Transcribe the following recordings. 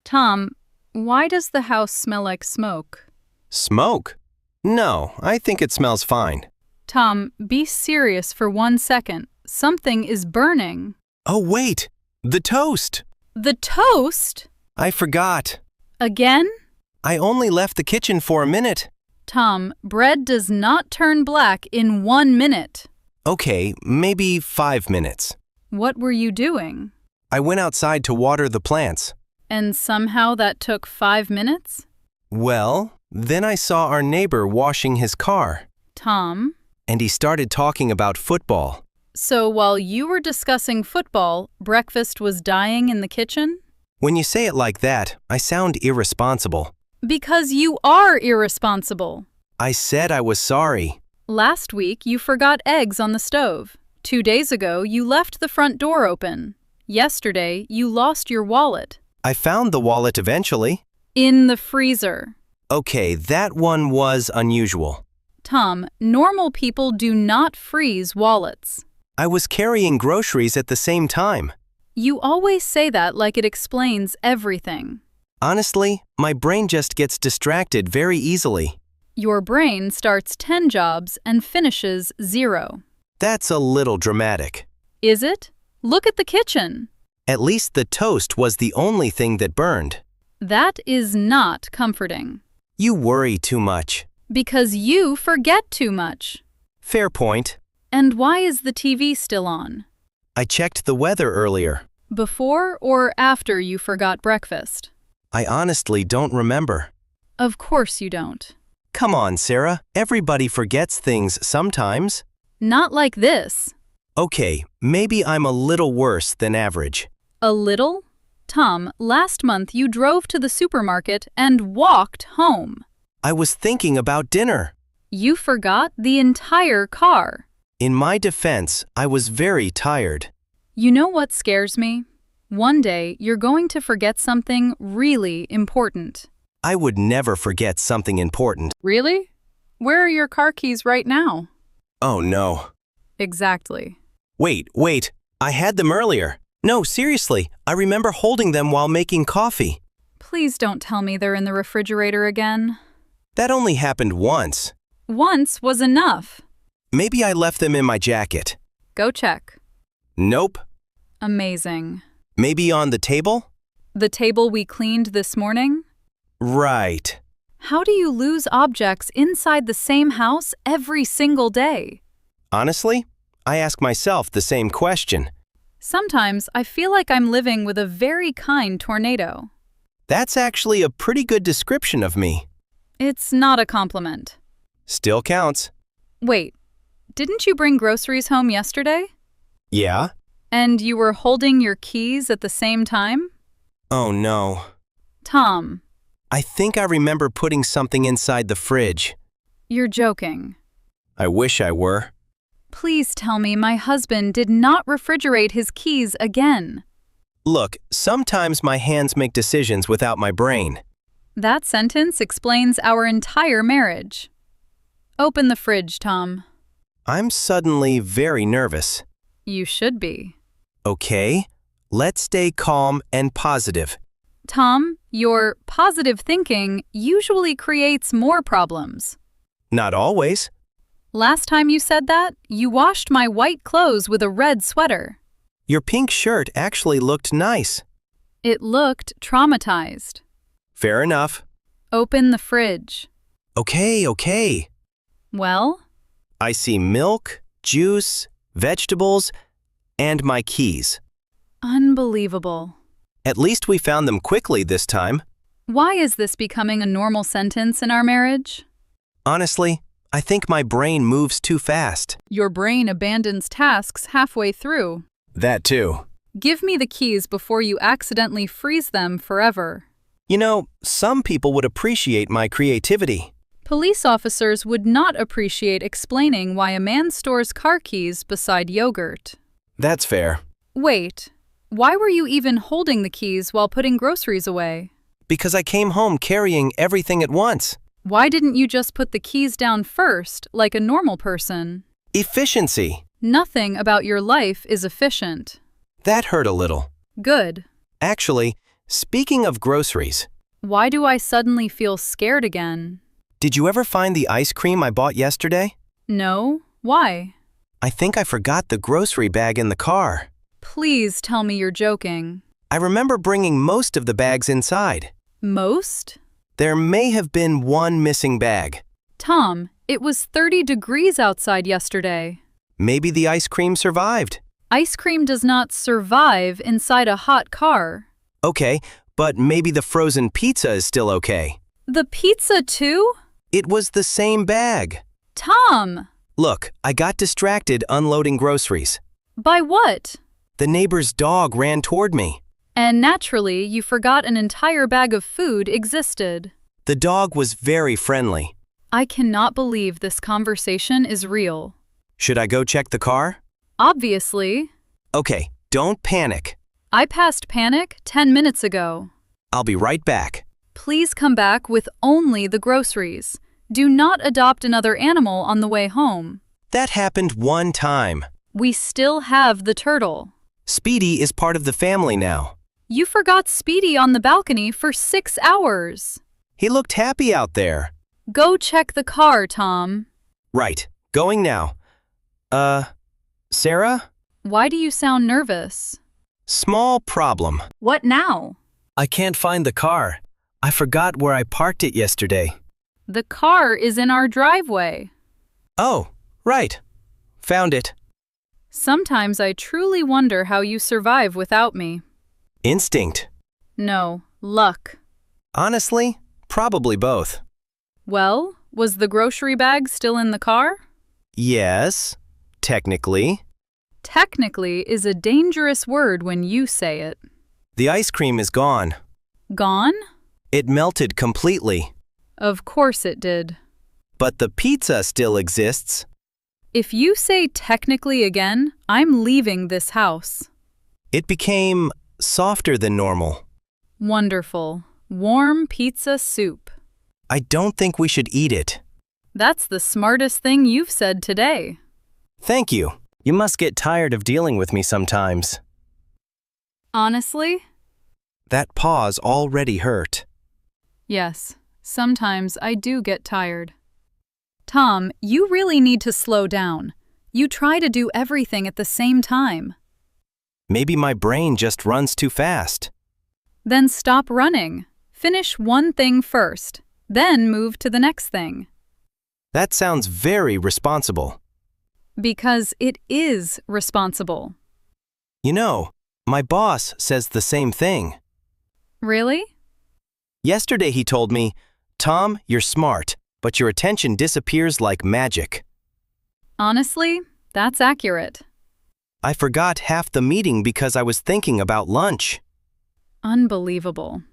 Tom, why does the house smell like smoke? Smoke? No, I think it smells fine. Tom, be serious for 1 second. Something is burning. Oh, wait! The toast! The toast? I forgot. Again? I only left the kitchen for a minute. Tom, bread does not turn black in 1 minute. Okay, maybe 5 minutes. What were you doing? I went outside to water the plants. And somehow that took 5 minutes? Well, then I saw our neighbor washing his car. Tom? And he started talking about football. So while you were discussing football, breakfast was dying in the kitchen? When you say it like that, I sound irresponsible. Because you are irresponsible. I said I was sorry. Last week, you forgot eggs on the stove. 2 days ago, you left the front door open. Yesterday, you lost your wallet. I found the wallet eventually. In the freezer. Okay, that one was unusual. Tom, normal people do not freeze wallets. I was carrying groceries at the same time. You always say that like it explains everything. Honestly, my brain just gets distracted very easily. Your brain starts 10 jobs and finishes 0. That's a little dramatic. Is it? Look at the kitchen. At least the toast was the only thing that burned. That is not comforting. You worry too much. Because you forget too much. Fair point. And why is the TV still on? I checked the weather earlier. Before or after you forgot breakfast? I honestly don't remember. Of course you don't. Come on, Sarah. Everybody forgets things sometimes. Not like this. Okay, maybe I'm a little worse than average. A little? Tom, last month you drove to the supermarket and walked home. I was thinking about dinner. You forgot the entire car. In my defense, I was very tired. You know what scares me? One day you're going to forget something really important. I would never forget something important. Really? Where are your car keys right now? Oh no. Exactly. Wait. I had them earlier. No, seriously, I remember holding them while making coffee. Please don't tell me they're in the refrigerator again. That only happened once. Once was enough. Maybe I left them in my jacket. Go check. Nope. Amazing. Maybe on the table? The table we cleaned this morning? Right. How do you lose objects inside the same house every single day? Honestly, I ask myself the same question. Sometimes I feel like I'm living with a very kind tornado. That's actually a pretty good description of me. It's not a compliment. Still counts. Wait, didn't you bring groceries home yesterday? Yeah? And you were holding your keys at the same time? Oh no. Tom. I think I remember putting something inside the fridge. You're joking. I wish I were. Please tell me my husband did not refrigerate his keys again. Look, sometimes my hands make decisions without my brain. That sentence explains our entire marriage. Open the fridge, Tom. I'm suddenly very nervous. You should be. Okay, let's stay calm and positive. Tom, your positive thinking usually creates more problems. Not always. Last time you said that, you washed my white clothes with a red sweater. Your pink shirt actually looked nice. It looked traumatized. Fair enough. Open the fridge. Okay. Well? I see milk, juice, vegetables, and my keys. Unbelievable. At least we found them quickly this time. Why is this becoming a normal sentence in our marriage? Honestly, I think my brain moves too fast. Your brain abandons tasks halfway through. That too. Give me the keys before you accidentally freeze them forever. You know, some people would appreciate my creativity. Police officers would not appreciate explaining why a man stores car keys beside yogurt. That's fair. Wait, why were you even holding the keys while putting groceries away? Because I came home carrying everything at once. Why didn't you just put the keys down first, like a normal person? Efficiency. Nothing about your life is efficient. That hurt a little. Good. Actually, Speaking of groceries, Why do I suddenly feel scared again? did you ever find the ice cream I bought yesterday? No? Why? I think I forgot the grocery bag in the car. Please tell me you're joking. I remember bringing most of the bags inside. Most? There may have been one missing bag. Tom, it was 30 degrees outside yesterday. Maybe the ice cream survived. Ice cream does not survive inside a hot car. Okay, but maybe the frozen pizza is still okay. The pizza too? It was the same bag. Tom! Look, I got distracted unloading groceries. By what? The neighbor's dog ran toward me. And naturally, you forgot an entire bag of food existed. The dog was very friendly. I cannot believe this conversation is real. Should I go check the car? Obviously. Okay, don't panic. I passed panic 10 minutes ago. I'll be right back. Please come back with only the groceries. Do not adopt another animal on the way home. That happened one time. We still have the turtle. Speedy is part of the family now. You forgot Speedy on the balcony for 6 hours. He looked happy out there. Go check the car, Tom. Right, going now. Sarah? Why do you sound nervous? Small problem. What now? I can't find the car. I forgot where I parked it yesterday. The car is in our driveway. Oh, right. Found it. Sometimes I truly wonder how you survive without me. Instinct. No, luck. Honestly, probably both. Well, was the grocery bag still in the car? Yes, technically. Technically is a dangerous word when you say it. The ice cream is gone. Gone? It melted completely. Of course it did. But the pizza still exists. If you say technically again, I'm leaving this house. It became softer than normal. Wonderful. Warm pizza soup. I don't think we should eat it. That's the smartest thing you've said today. Thank you. You must get tired of dealing with me sometimes. Honestly? That pause already hurt. Yes, sometimes I do get tired. Tom, you really need to slow down. You try to do everything at the same time. Maybe my brain just runs too fast. Then stop running. Finish one thing first, then move to the next thing. That sounds very responsible. Because it is responsible. You know, my boss says the same thing. Really? Yesterday he told me, "Tom, you're smart, but your attention disappears like magic." Honestly, that's accurate. I forgot half the meeting because I was thinking about lunch. Unbelievable.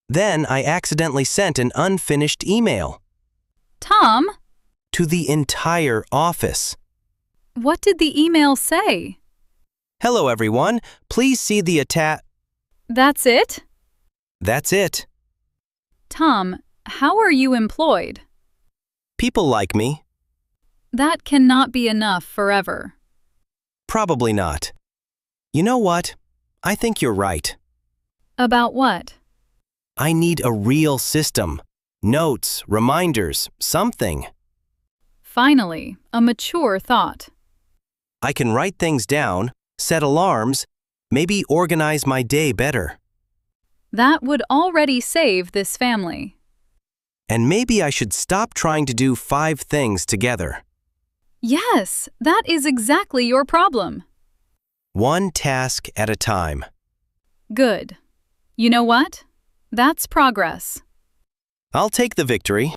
Then I accidentally sent an unfinished email. Tom, To the entire office. what did the email say? Hello everyone, please see the That's it? That's it. Tom, how are you employed? People like me. That cannot be enough forever. Probably not. You know what? I think you're right. About what? I need a real system. Notes, reminders, something. Finally, a mature thought. I can write things down, set alarms, maybe organize my day better. That would already save this family. And maybe I should stop trying to do 5 things together. Yes, that is exactly your problem. One task at a time. Good. You know what? That's progress. I'll take the victory.